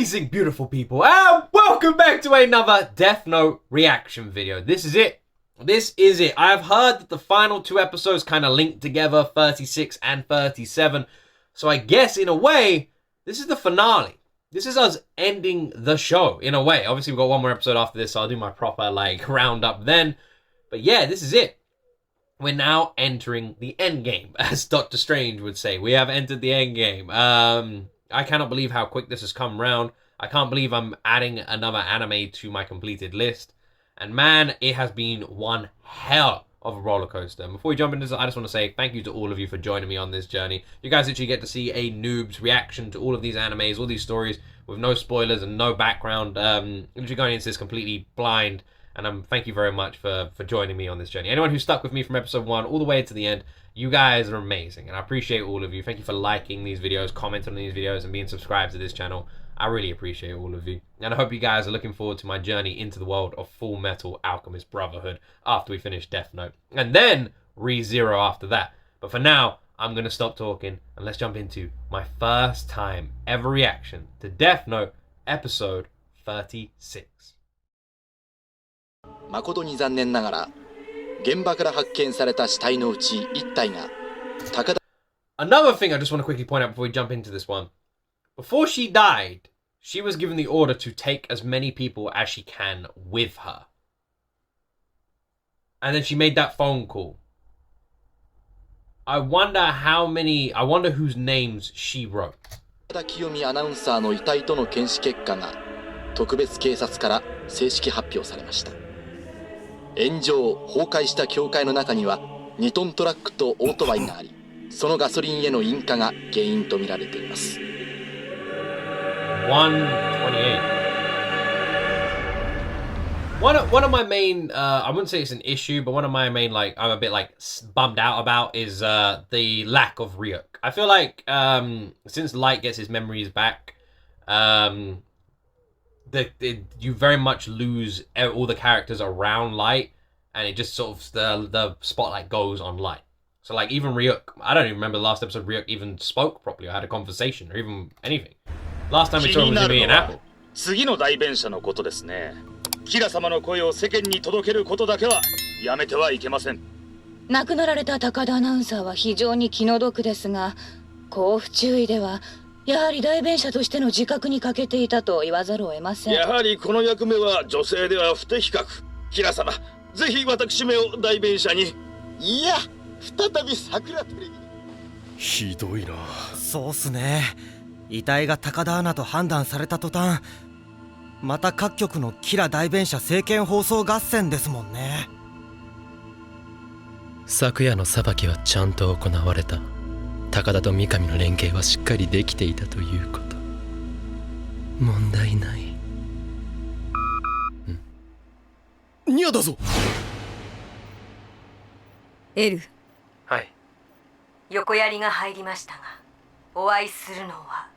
amazing, beautiful people, and welcome back to another Death Note reaction video. This is it. I've heard that the final two episodes kind of link together, 36 and 37. So I guess, in a way, this is the finale. This is us ending the show, in a way. Obviously, we've got one more episode after this, so I'll do my proper, roundup then. But yeah, this is it. We're now entering the end game, as Dr. Strange would say. We have entered the end game. I cannot believe how quick this has come round. I can't believe I'm adding another anime to my completed list. And man, it has been one hell of a roller coaster. And before we jump into this, I just want to say thank you to all of you for joining me on this journey. You guys actually get to see a noob's reaction to all of these animes, all these stories, with no spoilers and no background. Literally going into this completely blind. And thank you very much for joining me on this journey. Anyone who stuck with me from episode 1 all the way to the end, you guys are amazing. And I appreciate all of you. Thank you for liking these videos, commenting on these videos, and being subscribed to this channel. I really appreciate all of you. And I hope you guys are looking forward to my journey into the world of Full Metal Alchemist Brotherhood after we finish Death Note. And then Re:Zero after that. But for now, I'm going to stop talking and let's jump into my first time ever reaction to Death Note episode 36. 誠に残念ながら現場から発見された死体のうち1体が高田 Another thing I just want to quickly point out before we jump into this one. Before she died, she was given the order to take as many people as she can with her. And then she made that phone call. I wonder whose names she wrote. 高田清美アナウンサーの遺体との検視結果が特別警察から正式発表されました。炎上崩壊した教会の中には2トントラックとオートバイがあり、そのガソリンへの引火が原因とみられています。128. One of my main, I wouldn't say it's an issue, but one of my main, I'm a bit, bummed out about is the lack of Ryuk. I feel like, since Light gets his memories back, you very much lose all the characters around Light, and it just sort of, the spotlight goes on Light. So, even Ryuk, I don't even remember the last episode Ryuk even spoke properly, or had a conversation, or even anything. Last time we saw him was in an apple. 次の代弁者のことですね。キラ様の声を世間に届けることだけはやめてはいけません。亡くなられた高田アナウンサーは非常に気の毒ですが、交付注意ではやはり代弁者としての自覚に欠けていたと言わざるを得ません。やはりこの役目は女性では不適格。キラ様、ぜひ私めを代弁者に。いや、再び桜テレビに。ひどいな。そうっすね。遺体が高田アナと判断された途端、また各局のキラ代弁者政見放送合戦ですもんね。昨夜の裁きはちゃんと行われた。高田と三上の連携はしっかりできていたということ。問題ない。ニャだぞ。エル。はい。横槍が入りましたが、お会いするのは。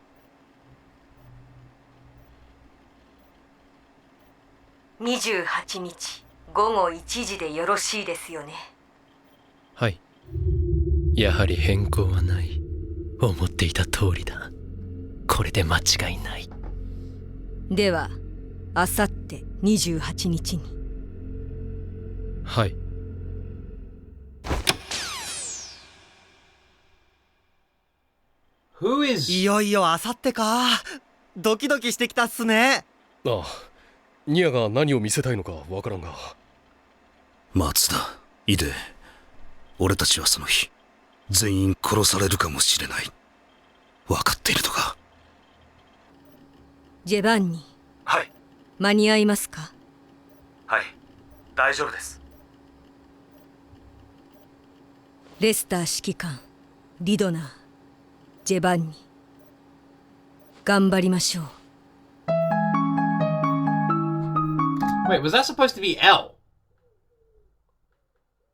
28日午後1時でよろしいですよね。はい。やはり変更はない。思っていた通りだ。これで間違いない。では、あさって28日に。はい。いよいよあさってか。ドキドキしてきたっすね。ああ、ニアが何を見せたいのかわからんが。松田、イデ、俺たちはその日全員殺されるかもしれない。分かっているのか。ジェバンニ。はい。間に合いますか。はい、大丈夫です。レスター指揮官、リドナー、ジェバンニ、頑張りましょう。Wait, was that supposed to be L?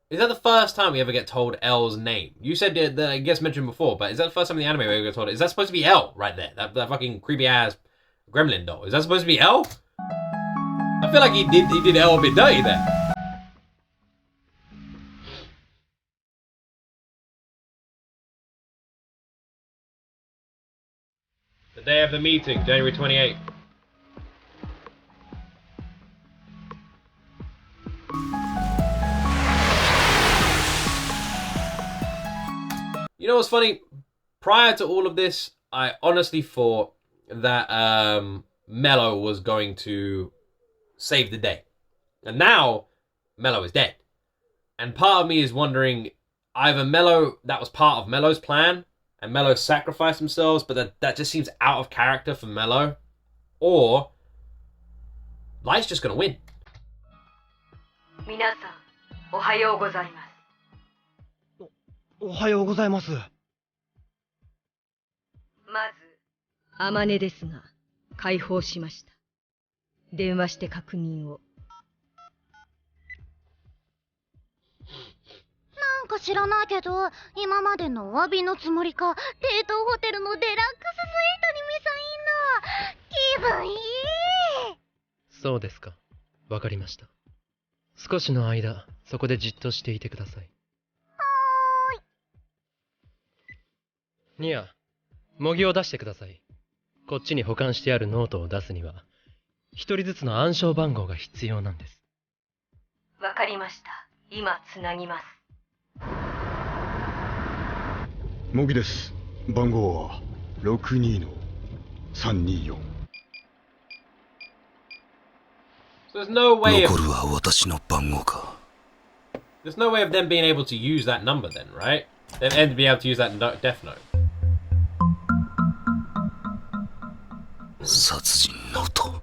Is that the first time we ever get told L's name? You said that it gets mentioned before, but is that the first time in the anime we ever get told it? Is that supposed to be L right there? That fucking creepy ass gremlin doll. Is that supposed to be L? I feel like he did L a bit dirty there. The day of the meeting, January 28th. know what's funny? Prior to all of this, I honestly thought that Mello was going to save the day. And now, Mello is dead. And part of me is wondering, either Mello, that was part of Mello's plan, and Mello sacrificed themselves, but that just seems out of character for Mello, or Light's just gonna win. 皆さん、おはようございます。おはようございます。まず、天音ですが、解放しました。電話して確認を。なんか知らないけど、今までのお詫びのつもりか、帝東ホテルのデラックススイートにミサインの。気分いい。そうですか。わかりました。少しの間、そこでじっとしていてください。はーい。ニア、模擬を出してください。こっちに保管してあるノートを出すには、一人ずつの暗証番号が必要なんです。わかりました。今つなぎます。模擬です。番号は62-324。So there's no way 残 of るは私の番号か。 there's no way of them being able to use that number then, right? And be able to use that death note. 殺人ノート。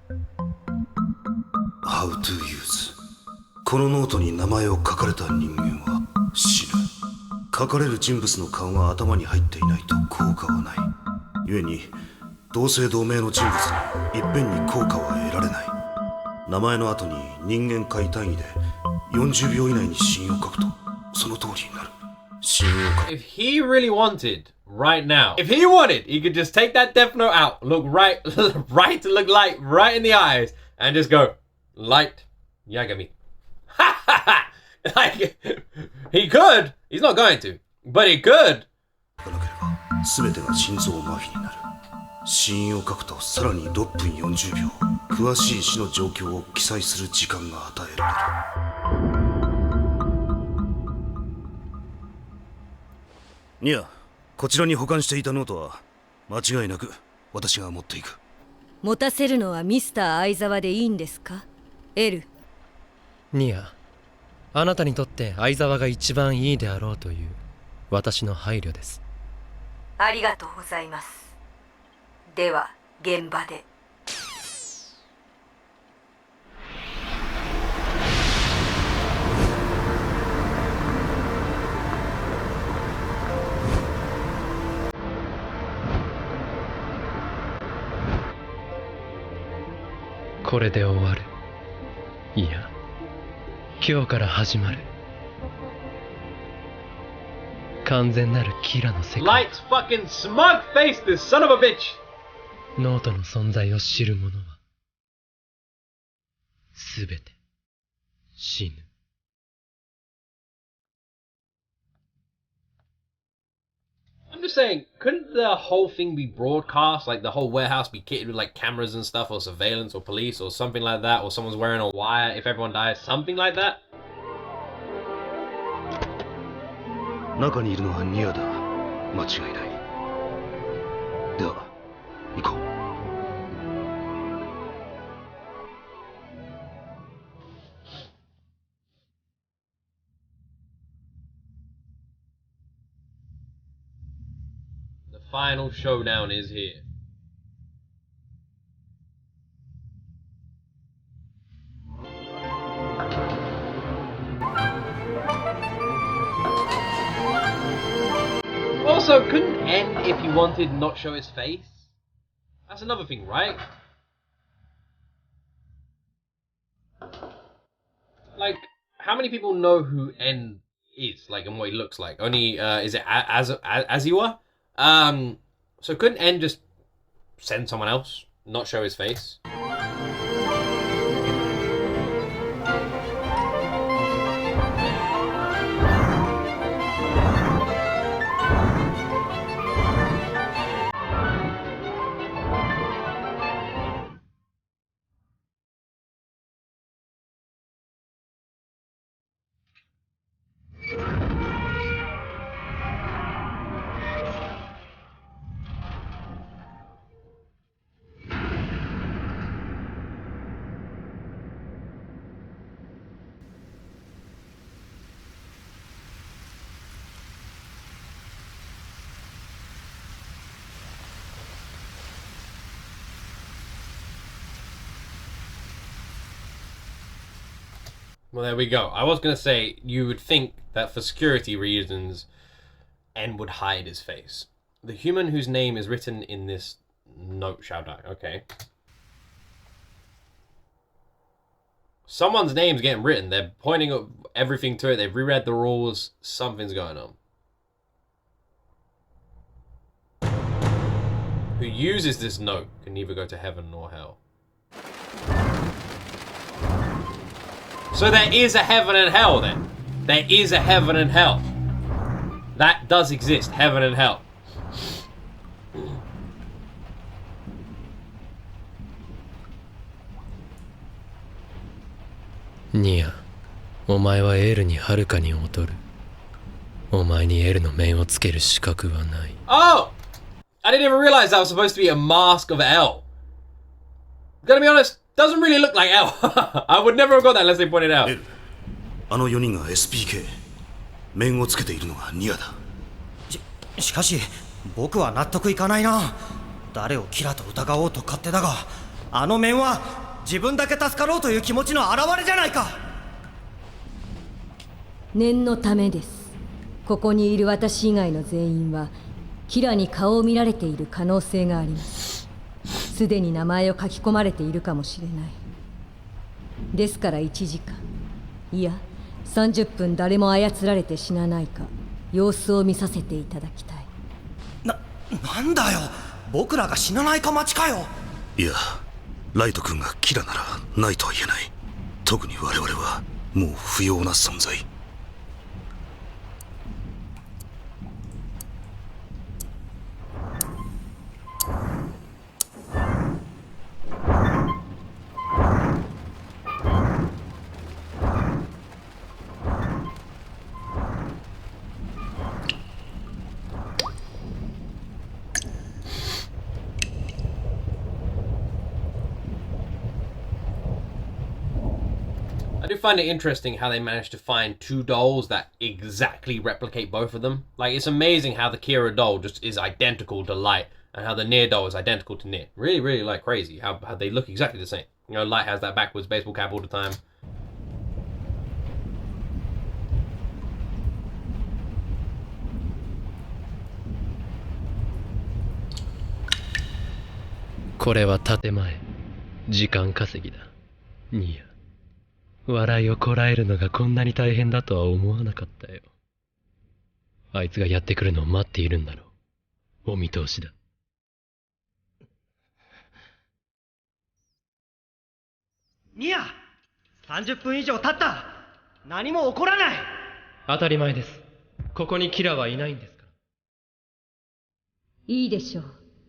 How to use。このノートに名前を書かれた人間は死ぬ。書かれる人物の顔が頭に入っていないと効果はない。故に同姓同名の人物にいっぺんに効果は得られない。名前の後に人間界単位で40秒以内に死因を書くとその通りになる。死因を書く。 If he really wanted right now, if he wanted, he could just take that death note out, look right to look Light right in the eyes, and just go, Light, Yagami. Ha ha ha! Like, he could. He's not going to, but he could. 書かなければ全てが心臓麻痺になる。死因を書くとさらに6分40秒詳しい死の状況を記載する時間が与えられる。ニア、こちらに保管していたノートは間違いなく私が持っていく。持たせるのはミスター相沢でいいんですか？エル。ニア、あなたにとって相沢が一番いいであろうという私の配慮です。ありがとうございます。では現場で。これで終わる。いや、今日から始まる。完全なるキラの世界。 Light's fucking smug face, this son of a bitch. ノートの存在を知る者はすべて死ぬ。I'm just saying, couldn't the whole thing be broadcast? Like the whole warehouse be kitted with like cameras and stuff, or surveillance, or police, or something like that, or someone's wearing a wire if everyone dies, something like that? 中にいるのはニアだ。間違いない。では行こう。The final showdown is here. Also, couldn't N, if he wanted, not show his face? That's another thing, right? Like, how many people know who N is, like, and what he looks like? Only, is it Aziwa? So couldn't N just send someone else, not show his face? Well, there we go. I was going to say, you would think that for security reasons, N would hide his face. The human whose name is written in this note shall die. Okay. Someone's name's getting written. They're pointing everything to it. They've reread the rules. Something's going on. Who uses this note can neither go to heaven nor hell. So there is a heaven and hell then. There is a heaven and hell. That does exist. Heaven and hell.ニア、お前はエルにはるかに劣る。お前にエルの面をつける資格はない。Oh! I didn't even realize that was supposed to be a mask of L. Gonna be honest, doesn't really look like L. I would never have got that unless they pointed it out. あの4人が SPK 面をつけているのがニアだ。しかし僕は納得いかないな。誰をキラと疑おうと勝手だが、あの面は自分だけ助かろうという気持ちの表れじゃないか。念のためです。ここにいる私以外の全員はキラに顔を見られている可能性があります。すでに名前を書き込まれているかもしれない。ですから1時間、いや30分誰も操られて死なないか様子を見させていただきたい。なんだよ、僕らが死なないか待ちかよ。いや、ライト君がキラならないとは言えない。特に我々はもう不要な存在。I do find it interesting how they managed to find two dolls that exactly replicate both of them. Like, it's amazing how the Kira doll just is identical to Light, and how the Nier doll is identical to Nier. Really, really, like, crazy how they look exactly the same. You know, Light has that backwards baseball cap all the time. これは建前。時間稼ぎだ。ニア。笑いをこらえるのがこんなに大変だとは思わなかったよ。あいつがやってくるのを待っているんだろう。お見通しだ。ニア、30分以上経った。何も起こらない。当たり前です。ここにキラはいないんですから。いいでしょう。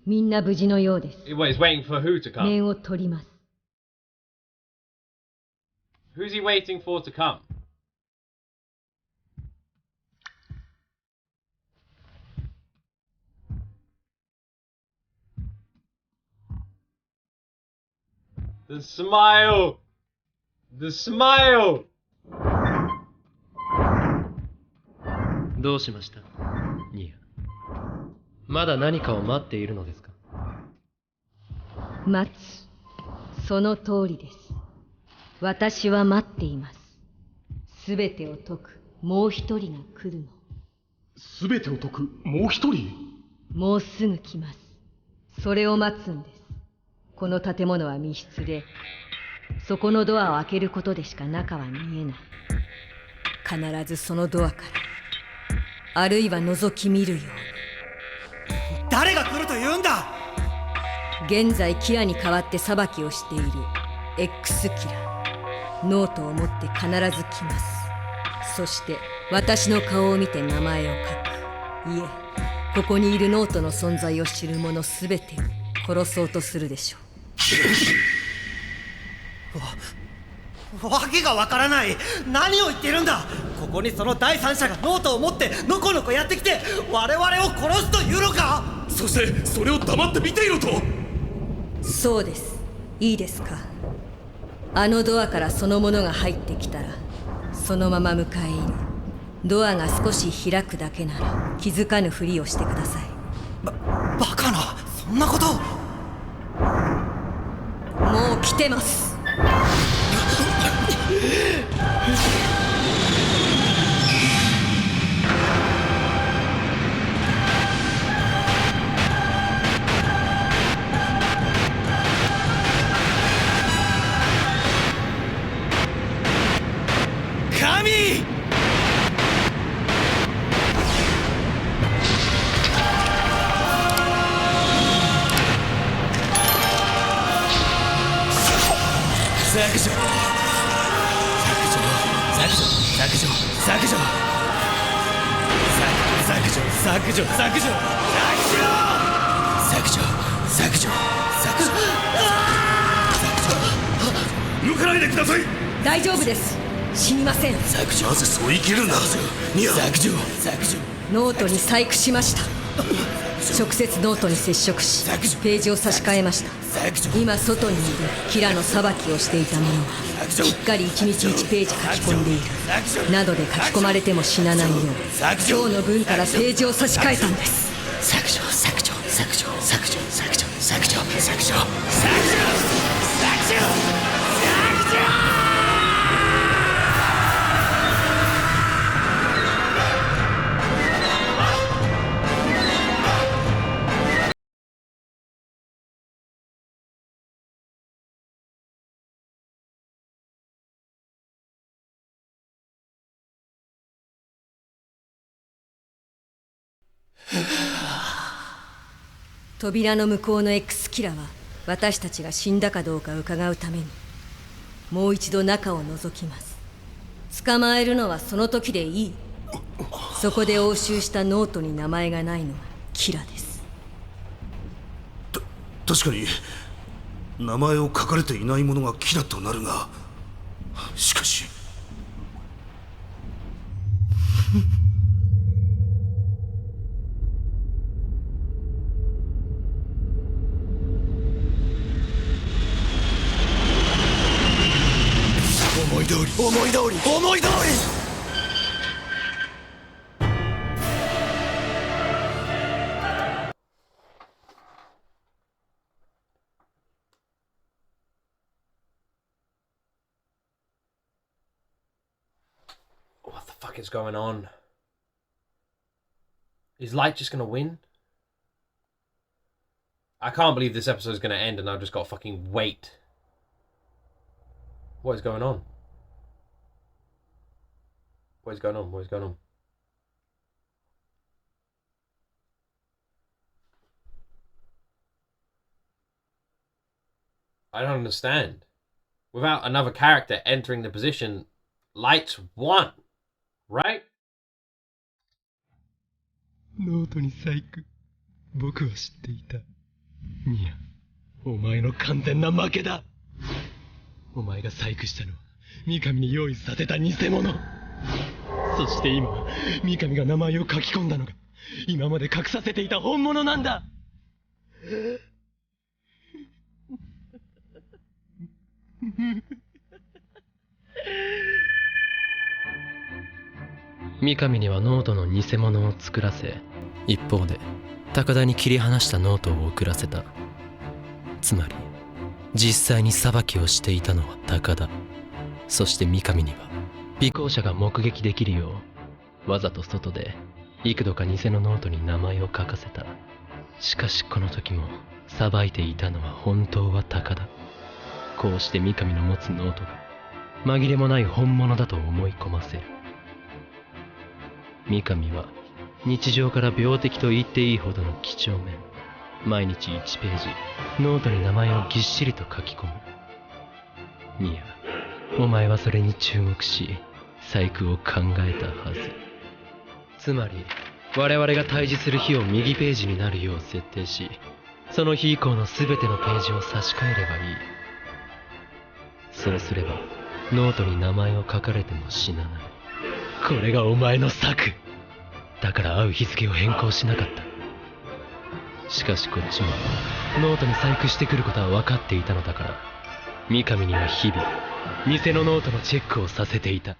みんな無事のようです。He's waiting for who to come? 面を取ります。Who's he waiting for to come? The smile! The smile! どうしましたニア。まだ何かを待っているのですか？待つ。その通りです。私は待っています。すべてを解くもう一人が来るの。すべてを解くもう一人？もうすぐ来ます。それを待つんです。この建物は密室で、そこのドアを開けることでしか中は見えない。必ずそのドアから、あるいは覗き見るように。誰が来ると言うんだ。現在キラに代わって裁きをしている X キラ。ノートを持って必ず来ます。そして私の顔を見て名前を書く。いえ、ここにいるノートの存在を知る者すべてを殺そうとするでしょう。わけがわからない。何を言っているんだ。ここにその第三者がノートを持ってのこのこやってきて我々を殺すというのか。そしてそれを黙って見ていろと。そうです。いいですか。あのドアからそのものが入ってきたらそのまま迎え入れ、ドアが少し開くだけなら気づかぬふりをしてください。バカな、そんなこと。もう来てます。神！削除削除削除抜かないでください。大丈夫です。死にません。なぜそう言い切るんだ。ニア、ノートに細工しました。直接ノートに接触しページを差し替えました。今外にいるキラの裁きをしていた者はしっかり1日1ページ書き込んでいる。などで書き込まれても死なないよう今日の分からページを差し替えたんです。扉の向こうの X キラは私たちが死んだかどうか伺うためにもう一度中を覗きます。捕まえるのはその時でいい。そこで押収したノートに名前がないのはキラです。確かに名前を書かれていないものがキラとなるが、しかし思い通り What the fuck is going on? Is Light just gonna win? I can't believe this episode is gonna end and I've just got to fucking wait. What is going on? What is going on? What is going on? I don't understand. Without another character entering the position, Light's won, right? ノートに細工、僕は知っていた。ニア、お前の完全な負けだ。お前が細工したのは三上に用意させた偽物。そして今、三上が名前を書き込んだのが今まで隠させていた本物なんだ。三上にはノートの偽物を作らせ、一方で高田に切り離したノートを送らせた。つまり実際に裁きをしていたのは高田。そして三上には尾行者が目撃できるようわざと外で幾度か偽のノートに名前を書かせた。しかしこの時も裁いていたのは本当は高田。こうして三上の持つノートが紛れもない本物だと思い込ませる。三上は日常から病的と言っていいほどの几帳面。毎日1ページノートに名前をぎっしりと書き込む。ニア、お前はそれに注目し細工を考えたはず。つまり我々が対峙する日を右ページになるよう設定し、その日以降の全てのページを差し替えればいい。そうすればノートに名前を書かれても死なない。これがお前の策だから会う日付を変更しなかった。しかしこっちもノートに細工してくることは分かっていたのだから、三上には日々偽のノートのチェックをさせていた。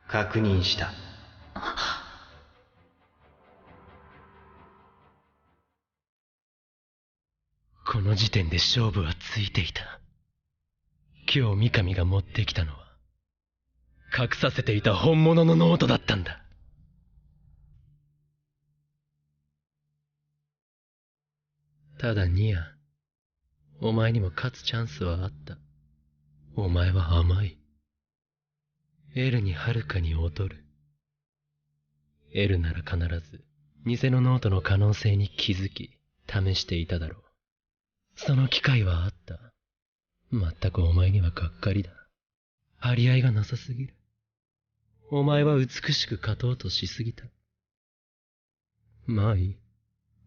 確認した。この時点で勝負はついていた。今日三上が持ってきたのは隠させていた本物のノートだったんだ。ただニア、お前にも勝つチャンスはあった。お前は甘い。エルにはるかに劣る。エルなら必ず偽のノートの可能性に気づき試していただろう。その機会はあった。まったくお前にはがっかりだ。張り合いがなさすぎる。お前は美しく勝とうとしすぎた。まあいい。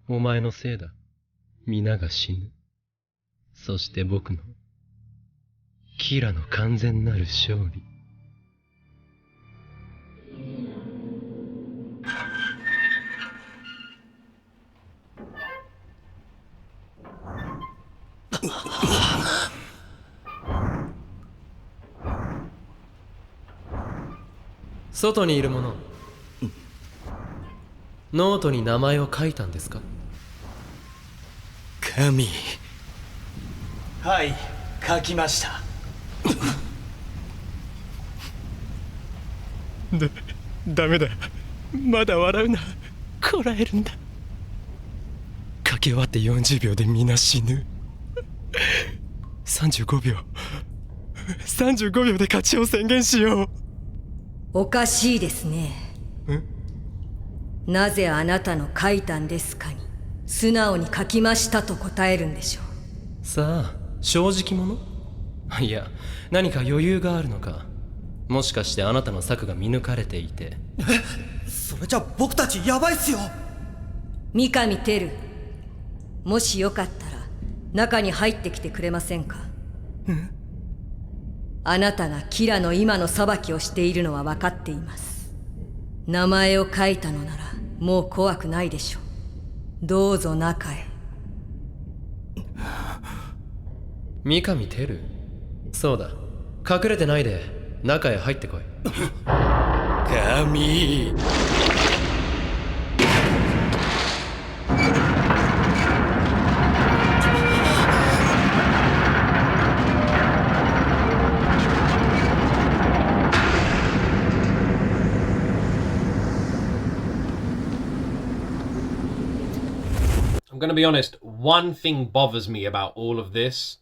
お前のせいだ。皆が死ぬ。そして僕のキラの完全なる勝利。外にいる者、ノートに名前を書いたんですか？神。はい、書きました。ダメだ。まだ笑うな。こらえるんだ。書き終わって40秒でみんな死ぬ。35秒で勝ちを宣言しよう。おかしいですね。なぜあなたの書いたんですかに素直に書きましたと答えるんでしょう。さあ、正直者？いや、何か余裕があるのか。もしかしてあなたの策が見抜かれていて。それじゃ僕たちヤバいっすよ。三上てる、もしよかったら中に入ってきてくれませんか？あなたがキラの今の裁きをしているのは分かっています。名前を書いたのならもう怖くないでしょう。どうぞ中へ。三上てる？そうだ、隠れてないで中へ入ってこい。神。I'm going to be honest, one thing bothers me about all of this.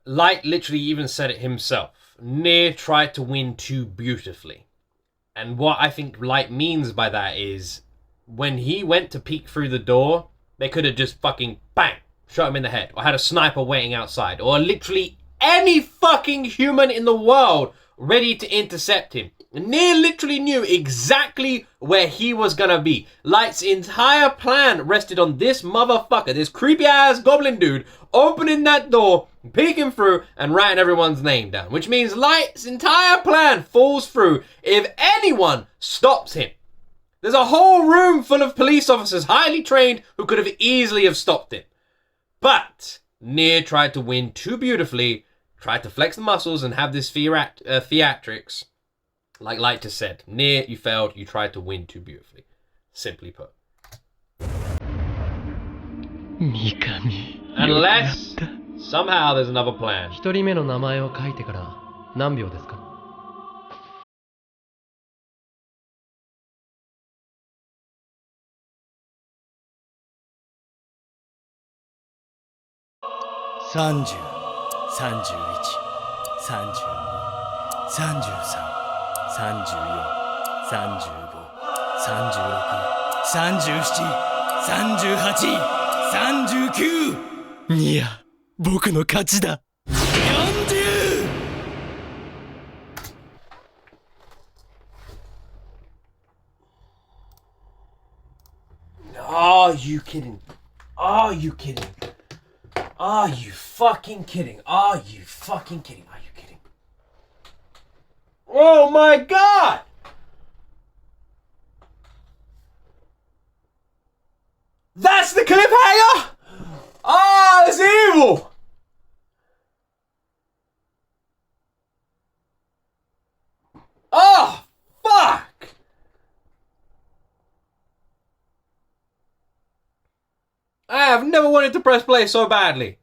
Light literally even said it himself. Nier tried to win too beautifully. And what I think Light means by that is, when he went to peek through the door, they could have just fucking bang, shot him in the head, or had a sniper waiting outside, or literally any fucking human in the world ready to intercept him. Nier literally knew exactly where he was gonna be. Light's entire plan rested on this motherfucker, this creepy ass goblin dude, opening that door, peeking through, and writing everyone's name down. Which means Light's entire plan falls through if anyone stops him. There's a whole room full of police officers, highly trained, who could have easily have stopped him. But Nier tried to win too beautifully, tried to flex the muscles and have this theatrics. Like Light just said, Nier, you failed, you tried to win too beautifully. Simply put. Unless, somehow there's another plan. 一人目の名前を書いてから何秒ですか？30、31、32、33、34、35、36、37、38、39。ニア、僕の勝ちだ。40！ Are you kidding? Are you kidding? Are you fucking kidding? Are you fucking kidding? Are you kidding? Oh my god! That's the cliffhanger? Ah, that's evil! Oh, fuck! I have never wanted to press play so badly.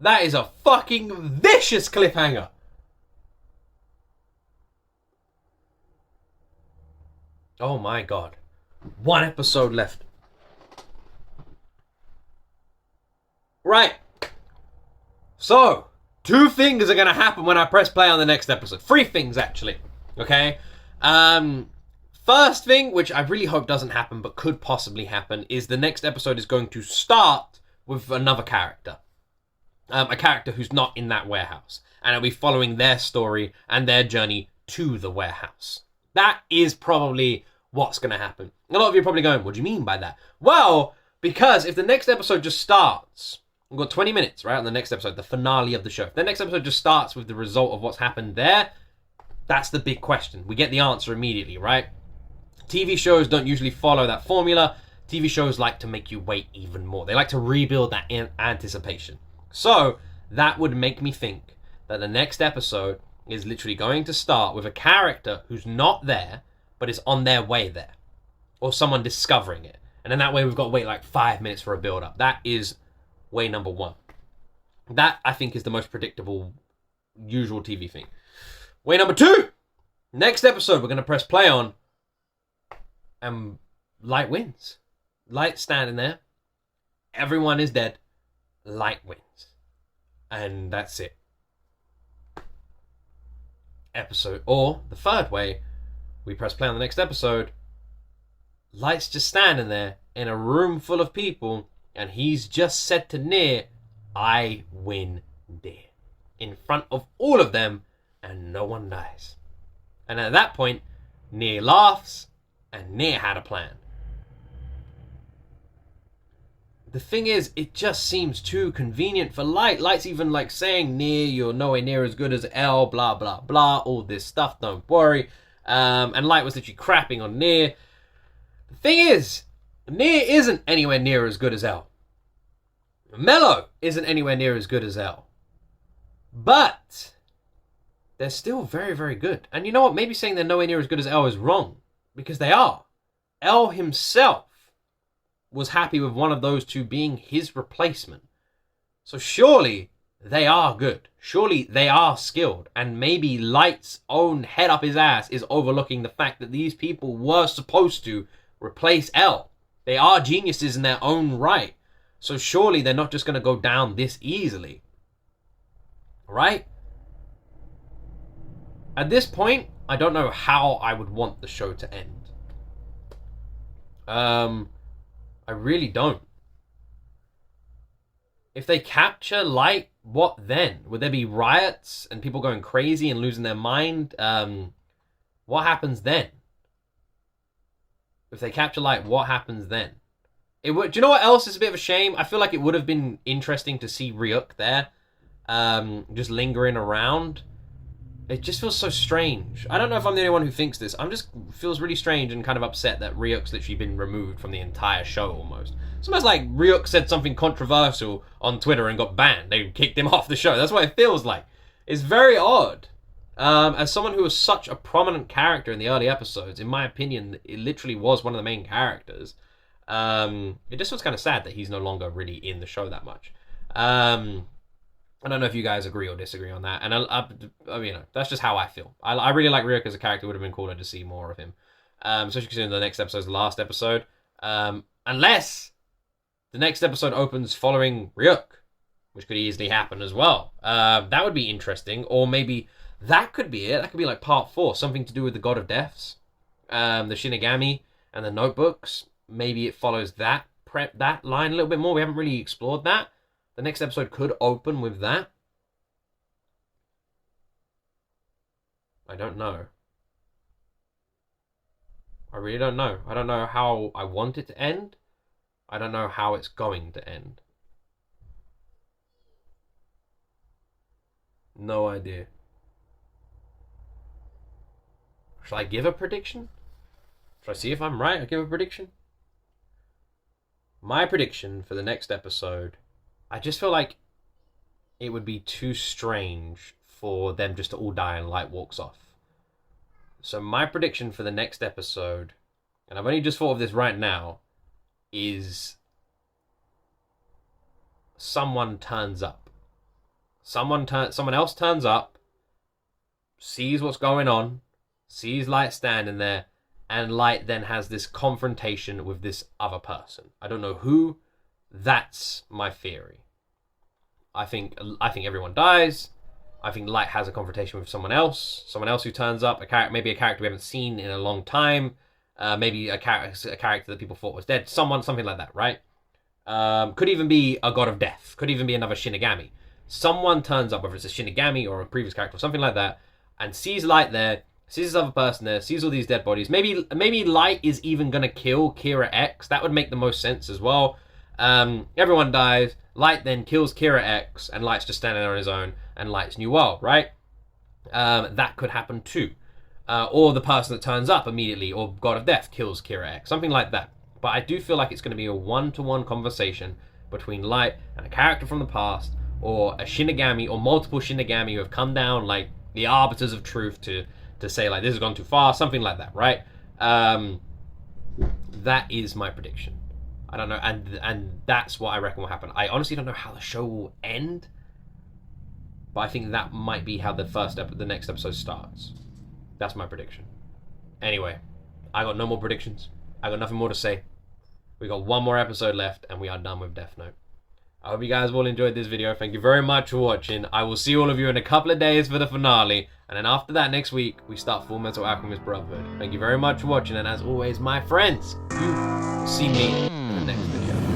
That is a fucking vicious cliffhanger. Oh my god. One episode left. Right. So, 2 things are going to happen when I press play on the next episode. 3 things, actually. Okay? First thing, which I really hope doesn't happen, but could possibly happen, is the next episode is going to start with another character. A character who's not in that warehouse. And it'll be following their story and their journey to the warehouse. That is probably what's going to happen. A lot of you are probably going, what do you mean by that? Well, because if the next episode just starts, we've got 20 minutes, right, on the next episode, the finale of the show. If the next episode just starts with the result of what's happened there, that's the big question. We get the answer immediately, right? TV shows don't usually follow that formula. TV shows like to make you wait even more. They like to rebuild that anticipation. So, that would make me think that the next episode is literally going to start with a character who's not there, but is on their way there. Or someone discovering it. And then that way we've got to wait like 5 minutes for a build-up. That is way number 1. That, I think, is the most predictable, usual TV thing. Way number 2! Next episode we're going to press play on, and Light wins. Light's standing there. Everyone is dead. Light wins. And that's it. Episode. Or, the third way, we press play on the next episode. Light's just standing there in a room full of people, and he's just said to Near, I win dear. In front of all of them, and no one dies. And at that point, Near laughs, and Near had a plan. The thing is, it just seems too convenient for Light. Light's even like saying, Near, you're nowhere near as good as L, blah, blah, blah, all this stuff, don't worry. And Light was literally crapping on Near. The thing is, Near isn't anywhere near as good as L. Mello isn't anywhere near as good as L. But they're still very, very good. And you know what? Maybe saying they're nowhere near as good as L is wrong. Because they are. L himself was happy with one of those two being his replacement. So surely they are good. Surely they are skilled. And maybe Light's own head up his ass is overlooking the fact that these people were supposed to replace L. They are geniuses in their own right. So surely they're not just going to go down this easily. Right? At this point, I don't know how I would want the show to end. I really don't. If they capture Light, what then? Would there be riots and people going crazy and losing their mind? What happens then? If they capture Light, what happens then? It would. Do you know what else is a bit of a shame? I feel like it would have been interesting to see Ryuk there, just lingering around. It just feels so strange. I don't know if I'm the only one who thinks this. Feels really strange and kind of upset that Ryuk's literally been removed from the entire show almost. It's almost like Ryuk said something controversial on Twitter and got banned. They kicked him off the show. That's what it feels like. It's very odd. As someone who was such a prominent character in the early episodes, in my opinion, it literally was one of the main characters. It just was kind of sad that he's no longer really in the show that much. I don't know if you guys agree or disagree on that. And you know, that's just how I feel. I really like Ryuk as a character. It would have been cooler to see more of him. Especially considering the next episode's the last episode. Unless the next episode opens following Ryuk, which could easily happen as well. That would be interesting. Or maybe that could be it. That could be like part 4. Something to do with the God of Deaths. The Shinigami and the notebooks. Maybe it follows that line a little bit more. We haven't really explored that. The next episode could open with that. I don't know. I really don't know. I don't know how I want it to end. I don't know how it's going to end. No idea. Shall I give a prediction? Shall I see if I'm right? I give a prediction? My prediction for the next episode, I just feel like it would be too strange for them just to all die and Light walks off. So my prediction for the next episode, and I've only just thought of this right now, is someone turns up. Someone else turns up, sees what's going on, sees Light standing there, and Light then has this confrontation with this other person. I don't know who. That's my theory. I think everyone dies. I think Light has a confrontation with someone else who turns up, maybe a character we haven't seen in a long time, maybe a character that people thought was dead, something like that, right? Could even be a god of death, could even be another Shinigami. Someone turns up, whether it's a Shinigami or a previous character or something like that, and sees Light there, sees this other person there, sees all these dead bodies. Maybe Light is even gonna kill Kira X. That would make the most sense as well. Everyone dies. Light then kills Kira X, and Light's just standing there on his own, and Light's new world, right? That could happen too. Or the person that turns up immediately, or God of Death, kills Kira X, something like that. But I do feel like it's going to be a one-to-one conversation between Light and a character from the past, or a Shinigami, or multiple Shinigami who have come down, like the arbiters of truth, to say like this has gone too far, something like that, right? That is my prediction. I don't know, and that's what I reckon will happen. I honestly don't know how the show will end, but I think that might be how the next episode starts. That's my prediction. Anyway, I got no more predictions. I got nothing more to say. We got one more episode left, and we are done with Death Note. I hope you guys all enjoyed this video. Thank you very much for watching. I will see all of you in a couple of days for the finale, and then after that, next week, we start Full Metal Alchemist Brotherhood. Thank you very much for watching, and as always, my friends, you will see me in the next video.